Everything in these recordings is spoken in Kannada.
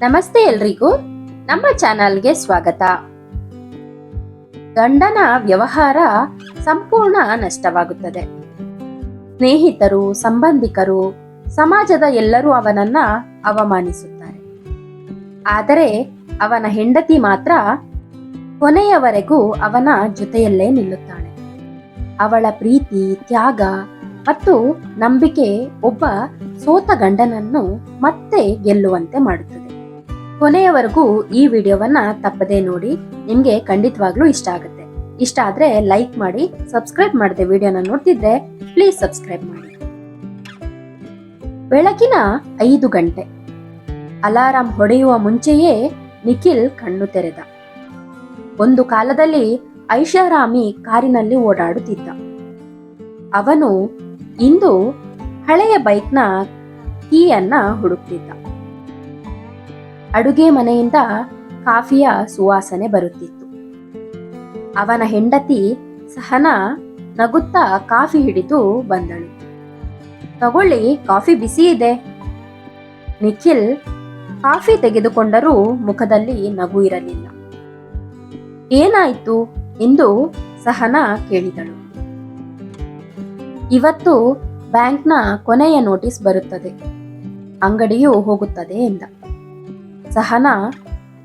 ನಮಸ್ತೆ ಎಲ್ರಿಗೂ, ನಮ್ಮ ಚಾನಲ್ಗೆ ಸ್ವಾಗತ. ಗಂಡನ ವ್ಯವಹಾರ ಸಂಪೂರ್ಣ ನಷ್ಟವಾಗುತ್ತದೆ. ಸ್ನೇಹಿತರು, ಸಂಬಂಧಿಕರು, ಸಮಾಜದ ಎಲ್ಲರೂ ಅವನನ್ನ ಅವಮಾನಿಸುತ್ತಾರೆ. ಆದರೆ ಅವನ ಹೆಂಡತಿ ಮಾತ್ರ ಕೊನೆಯವರೆಗೂ ಅವನ ಜೊತೆಯಲ್ಲೇ ನಿಲ್ಲುತ್ತಾಳೆ. ಅವಳ ಪ್ರೀತಿ, ತ್ಯಾಗ ಮತ್ತು ನಂಬಿಕೆ ಒಬ್ಬ ಸೋತ ಗಂಡನನ್ನು ಮತ್ತೆ ಗೆಲ್ಲುವಂತೆ ಮಾಡುತ್ತದೆ. ಕೊನೆಯವರೆಗೂ ಈ ವಿಡಿಯೋವನ್ನ ತಪ್ಪದೇ ನೋಡಿ, ನಿಮ್ಗೆ ಖಂಡಿತವಾಗ್ಲೂ ಇಷ್ಟ ಆಗುತ್ತೆ. ಇಷ್ಟ ಆದ್ರೆ ಲೈಕ್ ಮಾಡಿ, ಸಬ್ಸ್ಕ್ರೈಬ್ ಮಾಡದೆ ವಿಡಿಯೋನ ನೋಡ್ತಿದ್ರೆ ಪ್ಲೀಸ್ ಸಬ್ಸ್ಕ್ರೈಬ್ ಮಾಡಿ. ಬೆಳಗಿನ 5 ಗಂಟೆ. ಅಲಾರಾಂ ಹೊಡೆಯುವ ಮುಂಚೆಯೇ ನಿಖಿಲ್ ಕಣ್ಣು ತೆರೆದ. ಒಂದು ಕಾಲದಲ್ಲಿ ಐಷಾರಾಮಿ ಕಾರಿನಲ್ಲಿ ಓಡಾಡುತ್ತಿದ್ದ ಅವನು ಇಂದು ಹಳೆಯ ಬೈಕ್ನ ಕೀಯನ್ನ ಹುಡುಕ್ತಿದ್ದ. ಅಡುಗೆ ಮನೆಯಿಂದ ಕಾಫಿಯ ಸುವಾಸನೆ ಬರುತ್ತಿತ್ತು. ಅವನ ಹೆಂಡತಿ ಸಹನಾ ನಗುತ್ತಾ ಕಾಫಿ ಹಿಡಿದು ಬಂದಳು. ತಗೊಳ್ಳಿ, ಕಾಫಿ ಬಿಸಿ ಇದೆ. ನಿಖಿಲ್ ಕಾಫಿ ತೆಗೆದುಕೊಂಡರೂ ಮುಖದಲ್ಲಿ ನಗು ಇರಲಿಲ್ಲ. ಏನಾಯ್ತು ಎಂದು ಸಹನಾ ಕೇಳಿದಳು. ಇವತ್ತು ಬ್ಯಾಂಕ್ನ ಕೊನೆಯ ನೋಟಿಸ್ ಬರುತ್ತದೆ, ಅಂಗಡಿಯು ಹೋಗುತ್ತದೆ ಎಂದ. ಸಹನಾ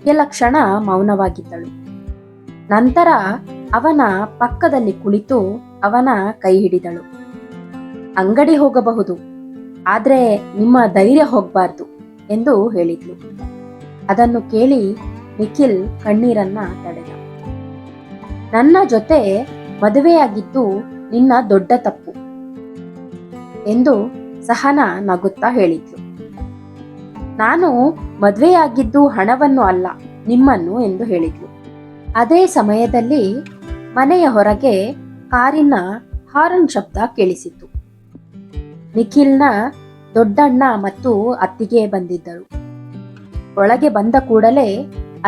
ಕೆಲ ಕ್ಷಣ ಮೌನವಾಗಿದ್ದಳು. ನಂತರ ಅವನ ಪಕ್ಕದಲ್ಲಿ ಕುಳಿತು ಅವನ ಕೈ ಹಿಡಿದಳು. ಅಂಗಡಿ ಹೋಗಬಹುದು, ಆದ್ರೆ ನಿಮ್ಮ ಧೈರ್ಯ ಹೋಗಬಾರ್ದು ಎಂದು ಹೇಳಿದ್ಲು. ಅದನ್ನು ಕೇಳಿ ನಿಖಿಲ್ ಕಣ್ಣೀರನ್ನ ತಡೆದ. ನನ್ನ ಜೊತೆ ಮದುವೆಯಾಗಿದ್ದು ನಿನ್ನ ದೊಡ್ಡ ತಪ್ಪು ಎಂದು ಸಹನಾ ನಗುತ್ತಾ ಹೇಳಿದ್ಲು. ನಾನು ಮದುವೆಯಾಗಿದ್ದು ಹಣವನ್ನು ಅಲ್ಲ, ನಿಮ್ಮನ್ನು ಎಂದು ಹೇಳಿದ್ಲು. ಅದೇ ಸಮಯದಲ್ಲಿ ಮನೆಯ ಹೊರಗೆ ಕಾರಿನ ಹಾರನ್ ಶಬ್ದ ಕೇಳಿಸಿತು. ನಿಖಿಲ್ನ ದೊಡ್ಡಣ್ಣ ಮತ್ತು ಅತ್ತಿಗೆ ಬಂದಿದ್ದರು. ಒಳಗೆ ಬಂದ ಕೂಡಲೇ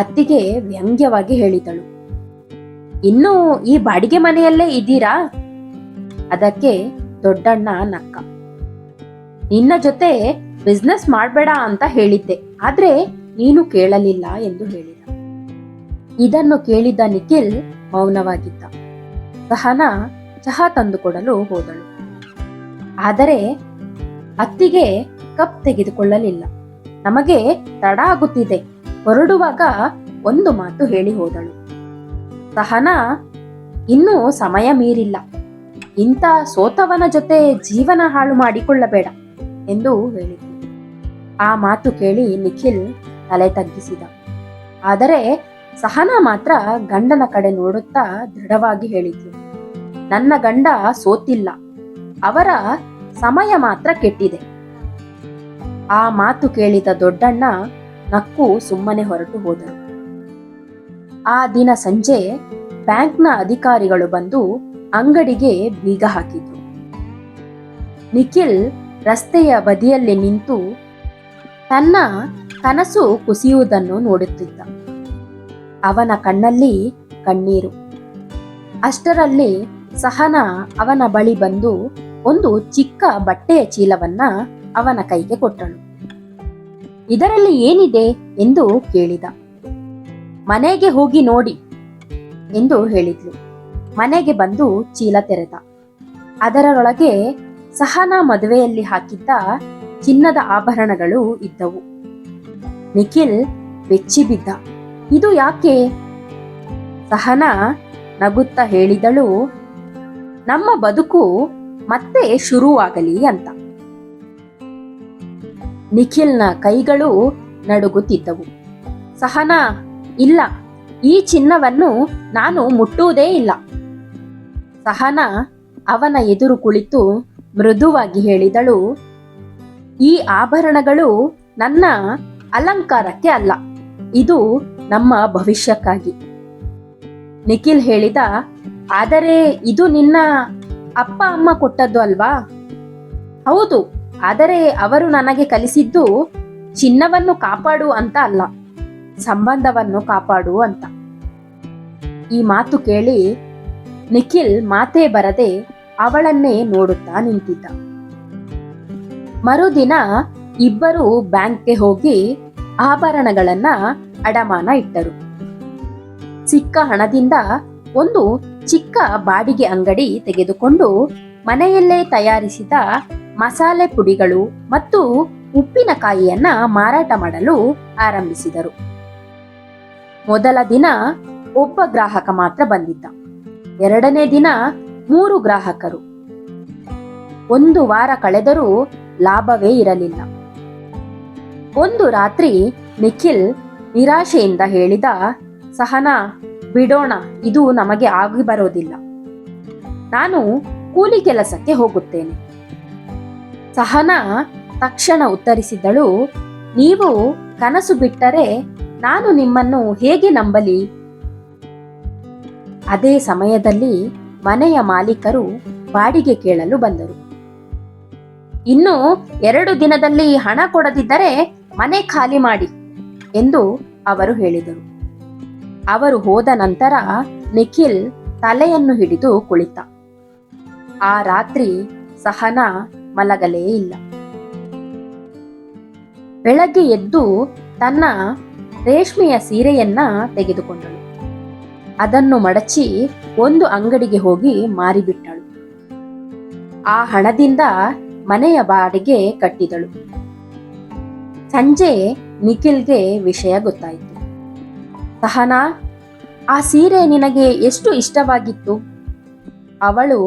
ಅತ್ತಿಗೆ ವ್ಯಂಗ್ಯವಾಗಿ ಹೇಳಿದಳು, ಇನ್ನೂ ಈ ಬಾಡಿಗೆ ಮನೆಯಲ್ಲೇ ಇದ್ದೀರಾ? ಅದಕ್ಕೆ ದೊಡ್ಡಣ್ಣ ನಕ್ಕ. ನಿನ್ನ ಜೊತೆ ಬಿಸ್ನೆಸ್ ಮಾಡಬೇಡ ಅಂತ ಹೇಳಿದ್ದೆ, ಆದ್ರೆ ನೀನು ಕೇಳಲಿಲ್ಲ ಎಂದು ಹೇಳಿದ. ಇದನ್ನು ಕೇಳಿದ ನಿಖಿಲ್ ಮೌನವಾಗಿದ್ದ. ಸಹನಾ ಚಹಾ ತಂದುಕೊಡಲು ಹೋದಳು. ಆದರೆ ಅತ್ತಿಗೆ ಕಪ್ ತೆಗೆದುಕೊಳ್ಳಲಿಲ್ಲ. ನಮಗೆ ತಡ ಆಗುತ್ತಿದೆ, ಹೊರಡುವಾಗ ಒಂದು ಮಾತು ಹೇಳಿ ಹೋದಳು. ಸಹನಾ, ಇನ್ನೂ ಸಮಯ ಮೀರಿಲ್ಲ, ಇಂಥ ಸೋತವನ ಜೊತೆ ಜೀವನ ಹಾಳು ಮಾಡಿಕೊಳ್ಳಬೇಡ ಎಂದು ಹೇಳಿದರು. ಆ ಮಾತು ಕೇಳಿ ನಿಖಿಲ್ ತಲೆ ತಗ್ಗಿಸಿದ. ಆದರೆ ಸಹನಾ ಮಾತ್ರ ಗಂಡನ ಕಡೆ ನೋಡುತ್ತಾ ದೃಢವಾಗಿ ಹೇಳಿದ್ಲು, ನನ್ನ ಗಂಡ ಸೋತಿಲ್ಲ, ಅವರ ಸಮಯ ಮಾತ್ರ ಕೆಟ್ಟಿದೆ. ಆ ಮಾತು ಕೇಳಿದ ದೊಡ್ಡಣ್ಣ ನಕ್ಕು ಸುಮ್ಮನೆ ಹೊರಟು ಹೋದರು. ಆ ದಿನ ಸಂಜೆ ಬ್ಯಾಂಕ್ನ ಅಧಿಕಾರಿಗಳು ಬಂದು ಅಂಗಡಿಗೆ ಬೀಗ ಹಾಕಿದ್ರು. ನಿಖಿಲ್ ರಸ್ತೆಯ ಬದಿಯಲ್ಲಿ ನಿಂತು ತನ್ನ ಕನಸು ಕುಸಿಯುವುದನ್ನು ನೋಡುತ್ತಿದ್ದ. ಅವನ ಕಣ್ಣಲ್ಲಿ ಕಣ್ಣೀರು. ಅಷ್ಟರಲ್ಲಿ ಸಹನಾ ಅವನ ಬಳಿ ಬಂದು ಒಂದು ಚಿಕ್ಕ ಬಟ್ಟೆಯ ಚೀಲವನ್ನ ಅವನ ಕೈಗೆ ಕೊಟ್ಟಳು. ಇದರಲ್ಲಿ ಏನಿದೆ ಎಂದು ಕೇಳಿದ. ಮನೆಗೆ ಹೋಗಿ ನೋಡಿ ಎಂದು ಹೇಳಿದ್ಲು. ಮನೆಗೆ ಬಂದು ಚೀಲ ತೆರೆದ. ಅದರೊಳಗೆ ಸಹನಾ ಮದುವೆಯಲ್ಲಿ ಹಾಕಿದ್ದ ಚಿನ್ನದ ಆಭರಣಗಳು ಇದ್ದವು. ನಿಖಿಲ್ ಬೆಚ್ಚಿ ಬಿದ್ದ. ಇದು ಯಾಕೆ? ಸಹನಾ ನಗುತ್ತಾ ಹೇಳಿದಳು, ನಮ್ಮ ಬದುಕು ಮತ್ತೆ ಶುರುವಾಗಲಿ ಅಂತ. ನಿಖಿಲ್ನ ಕೈಗಳು ನಡುಗುತ್ತಿದ್ದವು. ಸಹನಾ, ಇಲ್ಲ, ಈ ಚಿನ್ನವನ್ನು ನಾನು ಮುಟ್ಟುವುದೇ ಇಲ್ಲ. ಸಹನಾ ಅವನ ಎದುರು ಕುಳಿತು ಮೃದುವಾಗಿ ಹೇಳಿದಳು, ಈ ಆಭರಣಗಳು ನನ್ನ ಅಲಂಕಾರಕ್ಕೆ ಅಲ್ಲ, ಇದು ನಮ್ಮ ಭವಿಷ್ಯಕ್ಕಾಗಿ. ನಿಖಿಲ್ ಹೇಳಿದ, ಆದರೆ ಇದು ನಿನ್ನ ಅಪ್ಪ ಅಮ್ಮ ಕೊಟ್ಟದ್ದು ಅಲ್ವಾ? ಹೌದು, ಆದರೆ ಅವರು ನನಗೆ ಕಲಿಸಿದ್ದು ಚಿನ್ನವನ್ನು ಕಾಪಾಡು ಅಂತ ಅಲ್ಲ, ಸಂಬಂಧವನ್ನು ಕಾಪಾಡು ಅಂತ. ಈ ಮಾತು ಕೇಳಿ ನಿಖಿಲ್ ಮಾತೇ ಬರದೆ ಅವಳನ್ನೇ ನೋಡುತ್ತಾ ನಿಂತಿದ್ದ. ಮರುದಿನ ಇಬ್ಬರು ಬ್ಯಾಂಕ್ಗೆ ಹೋಗಿ ಆಭರಣಗಳನ್ನ ಅಡಮಾನ ಇಟ್ಟರು. ಸಿಕ್ಕ ಹಣದಿಂದ ಒಂದು ಚಿಕ್ಕ ಬಾಡಿಗೆ ಅಂಗಡಿ ತೆಗೆದುಕೊಂಡು ಮನೆಯಲ್ಲೇ ತಯಾರಿಸಿದ ಮಸಾಲೆ ಪುಡಿಗಳು ಮತ್ತು ಉಪ್ಪಿನಕಾಯಿಯನ್ನ ಮಾರಾಟ ಮಾಡಲು ಆರಂಭಿಸಿದರು. ಮೊದಲ ದಿನ ಒಬ್ಬ ಗ್ರಾಹಕ ಮಾತ್ರ ಬಂದಿದ್ದ. ಎರಡನೇ ದಿನ 3 ಗ್ರಾಹಕರು. 1 ವಾರ ಕಳೆದರೂ ಲಾಭವೇ ಇರಲಿಲ್ಲ. ಒಂದು ರಾತ್ರಿ ನಿಖಿಲ್ ನಿರಾಶೆಯಿಂದ ಹೇಳಿದ, ಸಹನಾ, ಬಿಡೋಣ, ಇದು ನಮಗೆ ಆಗಿ ಬರೋದಿಲ್ಲ. ನಾನು ಕೂಲಿ ಕೆಲಸಕ್ಕೆ ಹೋಗುತ್ತೇನೆ. ಸಹನಾ ತಕ್ಷಣ ಉತ್ತರಿಸಿದಳು, ನೀವು ಕನಸು ಬಿಟ್ಟರೆ ನಾನು ನಿಮ್ಮನ್ನು ಹೇಗೆ ನಂಬಲಿ? ಅದೇ ಸಮಯದಲ್ಲಿ ಮನೆಯ ಮಾಲೀಕರು ಬಾಡಿಗೆ ಕೇಳಲು ಬಂದರು. ಇನ್ನು 2 ದಿನದಲ್ಲಿ ಹಣ ಕೊಡದಿದ್ದರೆ ಮನೆ ಖಾಲಿ ಮಾಡಿ ಎಂದು ಅವರು ಹೇಳಿದರು. ಅವರು ಹೋದ ನಂತರ ನಿಖಿಲ್ ತಲೆಯನ್ನು ಹಿಡಿದು ಕುಳಿತ. ಆ ರಾತ್ರಿ ಸಹನಾ ಮಲಗಲೇ ಇಲ್ಲ. ಬೆಳಗ್ಗೆ ಎದ್ದು ತನ್ನ ರೇಷ್ಮೆಯ ಸೀರೆಯನ್ನ ತೆಗೆದುಕೊಂಡಳು. ಅದನ್ನು ಮಡಚಿ ಒಂದು ಅಂಗಡಿಗೆ ಹೋಗಿ ಮಾರಿಬಿಟ್ಟಳು. ಆ ಹಣದಿಂದ ಮನೆಯ ಬಾಡಿಗೆ ಕಟ್ಟಿದಳು. ಸಂಜೆ ನಿಖಿಲ್ಗೆ ವಿಷಯ ಗೊತ್ತಾಯಿತು. ಸಹನಾ, ಆ ಸೀರೆ ನಿನಗೆ ಎಷ್ಟು ಇಷ್ಟವಾಗಿತ್ತು? ಅವಳು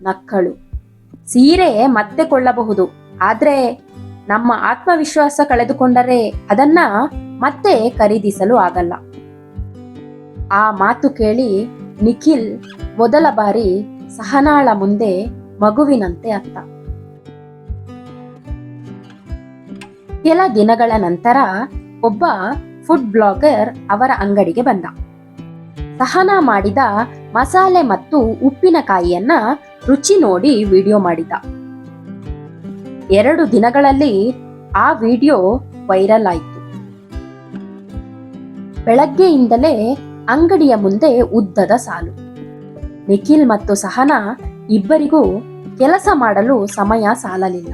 ನಕ್ಕಳು. ಸೀರೆ ಮತ್ತೆ ಕೊಳ್ಳಬಹುದು, ಆದ್ರೆ ನಮ್ಮ ಆತ್ಮವಿಶ್ವಾಸ ಕಳೆದುಕೊಂಡರೆ ಅದನ್ನ ಮತ್ತೆ ಖರೀದಿಸಲು ಆಗಲ್ಲ. ಆ ಮಾತು ಕೇಳಿ ನಿಖಿಲ್ ಮೊದಲ ಬಾರಿ ಸಹನಾಳ ಮುಂದೆ ಮಗುವಿನಂತೆ ಅತ್ತ. ಕೆಲ ದಿನಗಳ ನಂತರ ಒಬ್ಬ ಫುಡ್ ಬ್ಲಾಗರ್ ಅವರ ಅಂಗಡಿಗೆ ಬಂದ. ಸಹನಾ ಮಾಡಿದ ಮಸಾಲೆ ಮತ್ತು ಉಪ್ಪಿನಕಾಯಿಯನ್ನ ರುಚಿ ನೋಡಿ ವಿಡಿಯೋ ಮಾಡಿದ. 2 ದಿನಗಳಲ್ಲಿ ಆ ವಿಡಿಯೋ ವೈರಲ್ ಆಯಿತು. ಬೆಳಗ್ಗೆಯಿಂದಲೇ ಅಂಗಡಿಯ ಮುಂದೆ ಉದ್ದದ ಸಾಲು. ನಿಖಿಲ್ ಮತ್ತು ಸಹನಾ ಇಬ್ಬರಿಗೂ ಕೆಲಸ ಮಾಡಲು ಸಮಯ ಸಾಲಲಿಲ್ಲ.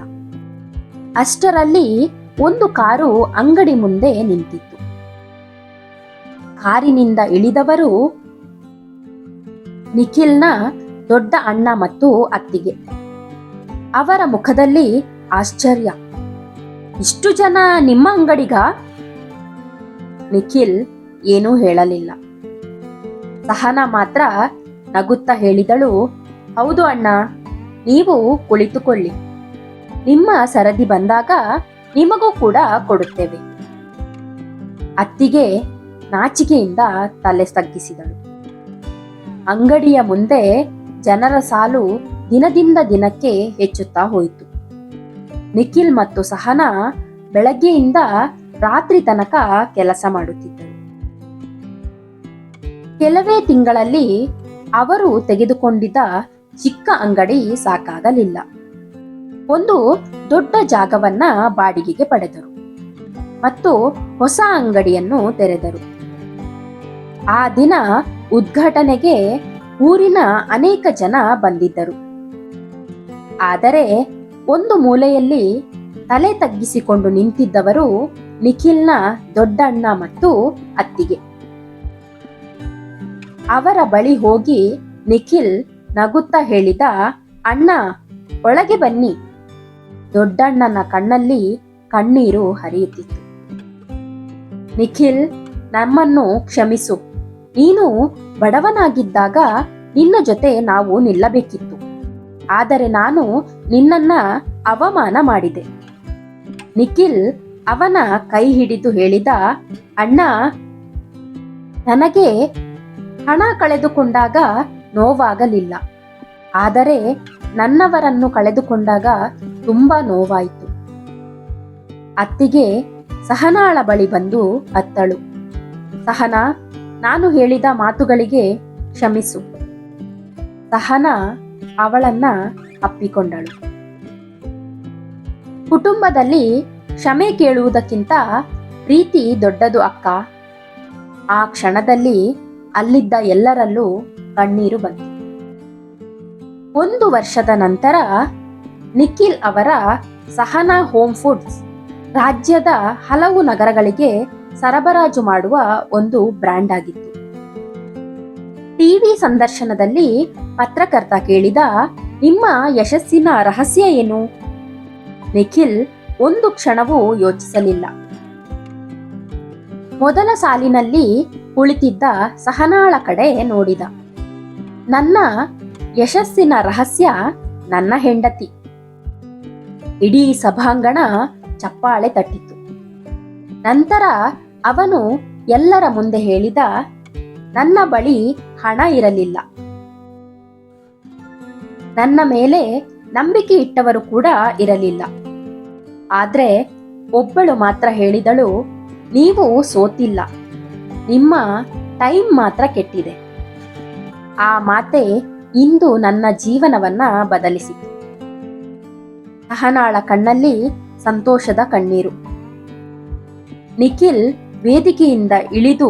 ಅಷ್ಟರಲ್ಲಿ ಒಂದು ಕಾರು ಅಂಗಡಿ ಮುಂದೆ ನಿಂತಿತ್ತು. ಕಾರಿನಿಂದ ಇಳಿದವರು ನಿಖಿಲ್ನ ದೊಡ್ಡ ಅಣ್ಣ ಮತ್ತು ಅತ್ತಿಗೆ. ಅವರ ಮುಖದಲ್ಲಿ ಆಶ್ಚರ್ಯ. ಇಷ್ಟು ಜನ ನಿಮ್ಮ ಅಂಗಡಿಗ? ನಿಖಿಲ್ ಏನೂ ಹೇಳಲಿಲ್ಲ. ಸಹನಾ ಮಾತ್ರ ನಗುತ್ತಾ ಹೇಳಿದಳು, ಹೌದು ಅಣ್ಣ, ನೀವು ಕುಳಿತುಕೊಳ್ಳಿ. ನಿಮ್ಮ ಸರದಿ ಬಂದಾಗ ನಿಮಗೂ ಕೂಡ ಕೊಡುತ್ತೇವೆ. ಅತ್ತಿಗೆ ನಾಚಿಕೆಯಿಂದ ತಲೆ ತಗ್ಗಿಸಿದಳು. ಅಂಗಡಿಯ ಮುಂದೆ ಜನರ ಸಾಲು ದಿನದಿಂದ ದಿನಕ್ಕೆ ಹೆಚ್ಚುತ್ತಾ ಹೋಯಿತು. ನಿಖಿಲ್ ಮತ್ತು ಸಹನಾ ಬೆಳಗ್ಗೆಯಿಂದ ರಾತ್ರಿ ತನಕ ಕೆಲಸ ಮಾಡುತ್ತಿದ್ದರು. ಕೆಲವೇ ತಿಂಗಳಲ್ಲಿ ಅವರು ತೆಗೆದುಕೊಂಡಿದ್ದ ಚಿಕ್ಕ ಅಂಗಡಿ ಸಾಕಾಗಲಿಲ್ಲ. ಒಂದು ದೊಡ್ಡ ಜಾಗವನ್ನ ಬಾಡಿಗೆಗೆ ಪಡೆದರು ಮತ್ತು ಹೊಸ ಅಂಗಡಿಯನ್ನು ತೆರೆದರು. ಆ ದಿನ ಉದ್ಘಾಟನೆಗೆ ಊರಿನ ಅನೇಕ ಜನ ಬಂದಿದ್ದರು. ಆದರೆ ಒಂದು ಮೂಲೆಯಲ್ಲಿ ತಲೆ ತಗ್ಗಿಸಿಕೊಂಡು ನಿಂತಿದ್ದವರು ನಿಖಿಲ್ನ ದೊಡ್ಡಣ್ಣ ಮತ್ತು ಅತ್ತಿಗೆ. ಅವರ ಬಳಿ ಹೋಗಿ ನಿಖಿಲ್ ನಗುತ್ತಾ ಹೇಳಿದ, ಅಣ್ಣ, ಒಳಗೆ ಬನ್ನಿ. ದೊಡ್ಡಣ್ಣನ ಕಣ್ಣಲ್ಲಿ ಕಣ್ಣೀರು ಹರಿಯುತ್ತಿತ್ತು. ನಿಖಿಲ್, ನಮ್ಮನ್ನು ಕ್ಷಮಿಸು. ನೀನು ಬಡವನಾಗಿದ್ದಾಗ ನಿನ್ನ ಜೊತೆ ನಾವು ನಿಲ್ಲಬೇಕಿತ್ತು. ಆದರೆ ನಾನು ನಿನ್ನನ್ನ ಅವಮಾನ ಮಾಡಿದೆ. ನಿಖಿಲ್ ಅವನ ಕೈ ಹಿಡಿದು ಹೇಳಿದ, ಅಣ್ಣ, ನನಗೆ ಹಣ ಕಳೆದುಕೊಂಡಾಗ ನೋವಾಗಲಿಲ್ಲ. ಆದರೆ ನನ್ನವರನ್ನು ಕಳೆದುಕೊಂಡಾಗ ತುಂಬಾ ನೋವಾಯಿತು. ಅತ್ತಿಗೆ ಸಹನಾಳ ಬಳಿ ಬಂದು ಅತ್ತಳು. ಸಹನಾ, ನಾನು ಹೇಳಿದ ಮಾತುಗಳಿಗೆ ಕ್ಷಮಿಸು. ಸಹನಾ ಅವಳನ್ನ ಅಪ್ಪಿಕೊಂಡಳು. ಕುಟುಂಬದಲ್ಲಿ ಕ್ಷಮೆ ಕೇಳುವುದಕ್ಕಿಂತ ಪ್ರೀತಿ ದೊಡ್ಡದು ಅಕ್ಕ. ಆ ಕ್ಷಣದಲ್ಲಿ ಅಲ್ಲಿದ್ದ ಎಲ್ಲರಲ್ಲೂ ಕಣ್ಣೀರು ಬಂತು. 1 ವರ್ಷದ ನಂತರ ನಿಖಿಲ್ ಅವರ ಸಹನಾ ಹೋಮ್ ಫುಡ್ಸ್ ರಾಜ್ಯದ ಹಲವು ನಗರಗಳಿಗೆ ಸರಬರಾಜು ಮಾಡುವ ಒಂದು ಬ್ರ್ಯಾಂಡ್ ಆಗಿತ್ತು. ಟಿವಿ ಸಂದರ್ಶನದಲ್ಲಿ ಪತ್ರಕರ್ತ ಕೇಳಿದ, ನಿಮ್ಮ ಯಶಸ್ಸಿನ ರಹಸ್ಯ ಏನು? ನಿಖಿಲ್ ಒಂದು ಕ್ಷಣವೂ ಯೋಚಿಸಲಿಲ್ಲ. ಮೊದಲ ಸಾಲಿನಲ್ಲಿ ಕುಳಿತಿದ್ದ ಸಹನಾಳ ಕಡೆ ನೋಡಿದ. ನನ್ನ ಯಶಸ್ಸಿನ ರಹಸ್ಯ ನನ್ನ ಹೆಂಡತಿ. ಇಡೀ ಸಭಾಂಗಣ ಚಪ್ಪಾಳೆ ತಟ್ಟಿತು. ನಂತರ ಅವನು ಎಲ್ಲರ ಮುಂದೆ ಹೇಳಿದ, ನನ್ನ ಬಳಿ ಹಣ ಇರಲಿಲ್ಲ. ನನ್ನ ಮೇಲೆ ನಂಬಿಕೆ ಇಟ್ಟವರು ಕೂಡ ಇರಲಿಲ್ಲ. ಆದ್ರೆ ಒಬ್ಬಳು ಮಾತ್ರ ಹೇಳಿದಳು, ನೀವು ಸೋತಿಲ್ಲ, ನಿಮ್ಮ ಟೈಮ್ ಮಾತ್ರ ಕೆಟ್ಟಿದೆ. ಆ ಮಾತೆ ಇಂದು ನನ್ನ ಜೀವನವನ್ನ ಬದಲಿಸಿತು. ಸಹನಾಳ ಕಣ್ಣಲ್ಲಿ ಸಂತೋಷದ ಕಣ್ಣೀರು. ನಿಖಿಲ್ ವೇದಿಕೆಯಿಂದ ಇಳಿದು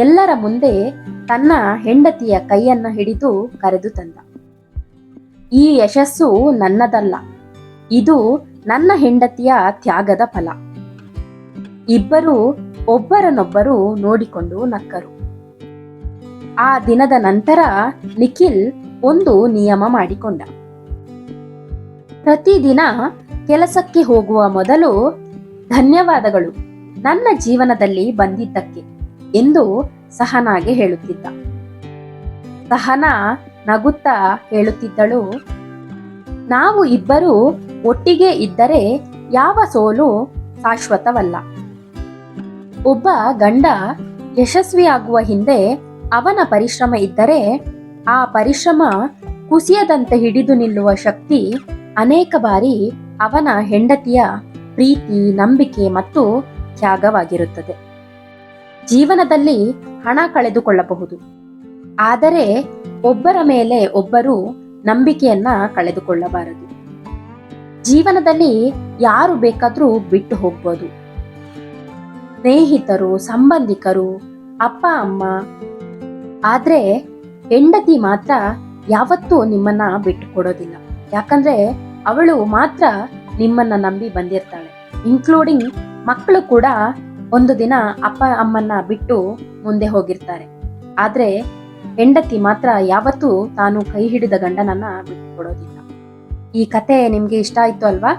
ಎಲ್ಲರ ಮುಂದೆ ತನ್ನ ಹೆಂಡತಿಯ ಕೈಯನ್ನ ಹಿಡಿದು ಕರೆದು ತಂದ. ಈ ಯಶಸ್ಸು ನನ್ನದಲ್ಲ, ಇದು ನನ್ನ ಹೆಂಡತಿಯ ತ್ಯಾಗದ ಫಲ. ಇಬ್ಬರು ಒಬ್ಬರನ್ನೊಬ್ಬರು ನೋಡಿಕೊಂಡು ನಕ್ಕರು. ಆ ದಿನದ ನಂತರ ನಿಖಿಲ್ ಒಂದು ನಿಯಮ ಮಾಡಿಕೊಂಡ. ಪ್ರತಿದಿನ ಕೆಲಸಕ್ಕೆ ಹೋಗುವ ಮೊದಲು ಧನ್ಯವಾದಗಳು ನನ್ನ ಜೀವನದಲ್ಲಿ ಬಂದಿದ್ದಕ್ಕೆ ಎಂದು ಸಹನಾಗೆ ಹೇಳುತ್ತಿದ್ದ. ಸಹನಾ ನಗುತ್ತಾ ಹೇಳುತ್ತಿದ್ದಳು, ನಾವು ಇಬ್ಬರು ಒಟ್ಟಿಗೆ ಇದ್ದರೆ ಯಾವ ಸೋಲು ಶಾಶ್ವತವಲ್ಲ. ಒಬ್ಬ ಗಂಡ ಯಶಸ್ವಿಯಾಗುವ ಹಿಂದೆ ಅವನ ಪರಿಶ್ರಮ ಇದ್ದರೆ ಆ ಪರಿಶ್ರಮ ಕುಸಿಯದಂತೆ ಹಿಡಿದು ನಿಲ್ಲುವ ಶಕ್ತಿ ಅನೇಕ ಬಾರಿ ಅವನ ಹೆಂಡತಿಯ ಪ್ರೀತಿ, ನಂಬಿಕೆ ಮತ್ತು ತ್ಯಾಗವಾಗಿರುತ್ತದೆ. ಜೀವನದಲ್ಲಿ ಹಣ ಕಳೆದುಕೊಳ್ಳಬಹುದು, ಆದರೆ ಒಬ್ಬರ ಮೇಲೆ ಒಬ್ಬರು ನಂಬಿಕೆಯನ್ನ ಕಳೆದುಕೊಳ್ಳಬಾರದು. ಜೀವನದಲ್ಲಿ ಯಾರು ಬೇಕಾದ್ರೂ ಬಿಟ್ಟು ಹೋಗ್ಬೋದು, ಸ್ನೇಹಿತರು, ಸಂಬಂಧಿಕರು, ಅಪ್ಪ ಅಮ್ಮ, ಆದ್ರೆ ಹೆಂಡತಿ ಮಾತ್ರ ಯಾವತ್ತೂ ನಿಮ್ಮನ್ನ ಬಿಟ್ಟು ಕೊಡೋದಿಲ್ಲ. ಯಾಕಂದ್ರೆ ಅವಳು ಮಾತ್ರ ನಿಮ್ಮನ್ನ ನಂಬಿ ಬಂದಿರ್ತಾಳೆ. ಇನ್ಕ್ಲೂಡಿಂಗ್ ಮಕ್ಕಳು ಕೂಡ ಒಂದು ದಿನ ಅಪ್ಪ ಅಮ್ಮನ್ನ ಬಿಟ್ಟು ಮುಂದೆ ಹೋಗಿರ್ತಾರೆ. ಆದ್ರೆ ಹೆಂಡತಿ ಮಾತ್ರ ಯಾವತ್ತೂ ತಾನು ಕೈ ಹಿಡಿದ ಗಂಡನನ್ನ ಬಿಟ್ಟು ಕೊಡೋದಿಲ್ಲ. ಈ ಕತೆ ನಿಮ್ಗೆ ಇಷ್ಟ ಆಯ್ತು ಅಲ್ವಾ?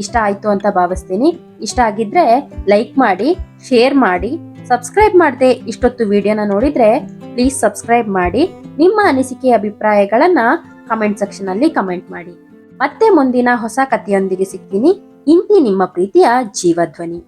ಇಷ್ಟ ಆಯ್ತು ಅಂತ ಭಾವಿಸ್ತೀನಿ. ಇಷ್ಟ ಆಗಿದ್ರೆ ಲೈಕ್ ಮಾಡಿ, ಶೇರ್ ಮಾಡಿ, ಸಬ್ಸ್ಕ್ರೈಬ್ ಮಾಡದೆ ಇಷ್ಟೊತ್ತು ವಿಡಿಯೋನ ನೋಡಿದ್ರೆ ಪ್ಲೀಸ್ ಸಬ್ಸ್ಕ್ರೈಬ್ ಮಾಡಿ. ನಿಮ್ಮ ಅನಿಸಿಕೆ ಅಭಿಪ್ರಾಯಗಳನ್ನ ಕಮೆಂಟ್ ಸೆಕ್ಷನ್ ಅಲ್ಲಿ ಕಮೆಂಟ್ ಮಾಡಿ. ಮತ್ತೆ ಮುಂದಿನ ಹೊಸ ಕಥೆಯೊಂದಿಗೆ ಸಿಗ್ತೀನಿ. ಇಂತಿ ನಿಮ್ಮ ಪ್ರೀತಿಯ ಜೀವಧ್ವನಿ.